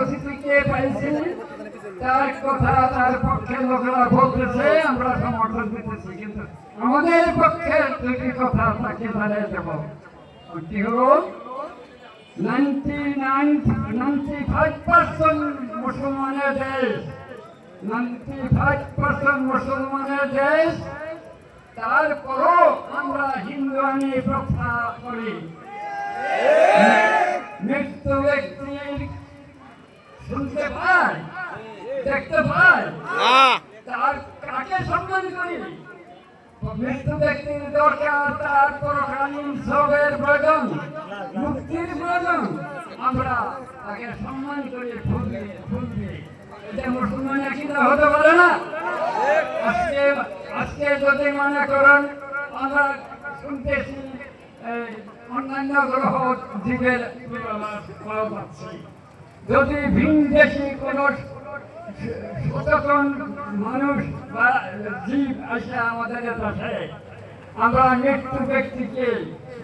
উপস্থিতিকে পাইছি, তার কথা তার পক্ষের লোকেরা বলতেছে, আমরা সমর্থন দিতেছি, কিন্তু আমাদের পক্ষে দুটি কথা তাকে জানিয়ে দেব। কি হলো, 95% মুসলমানের দেশ, 95% মুসলমানের দেশ, তারপরও আমরা হিন্দুয়ানি প্রথা করি। মৃত্যু ব্যক্তির শুনতে পাই, দেখতে পাই, তার কাকে সম্মান করি? মৃত্যু ব্যক্তির দরকার, তার পরকালীন সবের প্রয়োজন, মুক্তির প্রয়োজন, আমরা তাকে সম্মান করি, ফুল দিয়ে। এটা মুসলমান একইটা হতে পারে না। আজকে যদি মনে করেন, আমরা শুনতেছি অন্যান্য গ্রহ জীবের পাচ্ছি, যদি ভিনদেশি কোন সচেতন মানুষ বা জীব আসে আমাদের দেশে, আমরা মৃত্যু ব্যক্তিকে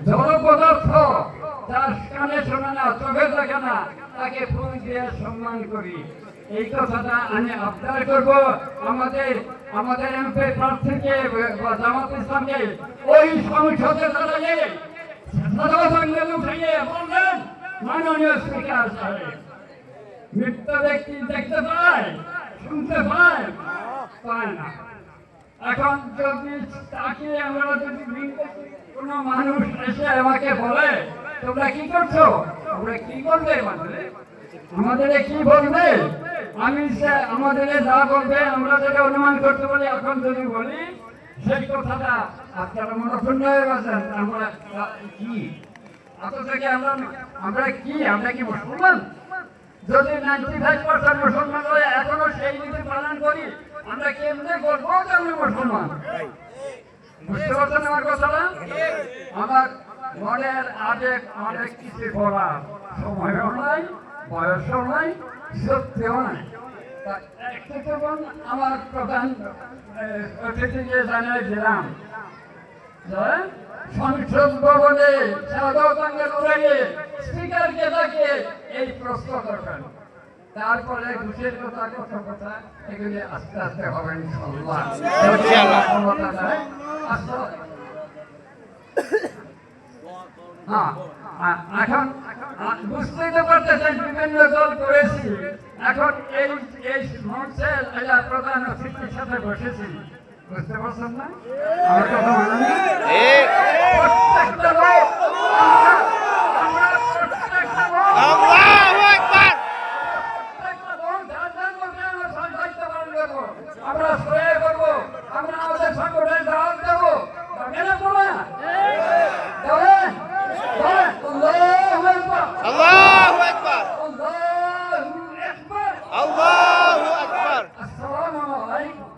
জড় পদার্থ, তার কানে শোনে না, চোখে দেখে না, তাকে ফুল দিয়ে সম্মান করি। এই কথাটা আমি আবদার করবো আমাদের এমপি প্রার্থীকে, জামাত ইসলামকে, ওই সংসদে দাঁড়িয়ে বললেন, মাননীয় স্পিকার সাহেব, মৃত্যু ব্যক্তি দেখতে পায়, শুনতে পায় না। এখন যদি তাকে আমরা যদি কোনো মানুষ এসে আমাকে বলে, তোমরা কি করছো, আমরা কি করবে, আমাদের কি বলবে, আমাদের যা বলবে আমরা যেটা অনুমান করতে পারি, এখন যদি বলি সেই কথাটা আপনারা মনক্ষুণ্ণ হয়ে গেছেন, আমরা কি আমরা কি মুসলমান? যদি 95% মুসলমান হয়ে এখনো সেই নীতি পালন করি, আমরা কেমনে বলবো যে আমরা মুসলমান? বুঝতে পারছেন আমার কথাটা? আমার মনের আবেগ অনেক কিছু বলার সময়ও নাই, বয়সও নাই, সত্যিও নাই। আমার প্রধান অতিথিকে জানিয়ে দিলাম যে সংসদ ভবনে স্পিকারকে তাকে এই প্রশ্ন করবেন, তারপরে ঘুষের কথা, কথা এগুলি আস্তে আস্তে হবে ইনশাআল্লাহ। এখন বুঝতেই তো পারতেছেন, বিভিন্ন দল করেছি, এখন এই মঞ্চের প্রধান অতিথির সাথে বসেছি, বুঝতে পারছেন না আমার কথা? প্রত্যেকটা লোক আমরা সহায় করবো, আমরা আমাদের সংগঠনের দাওয়াত দেবো, মেনে পড়া আল্লাহু আকবার, আল্লাহু আকবার। আসসালামু আলাইকুম।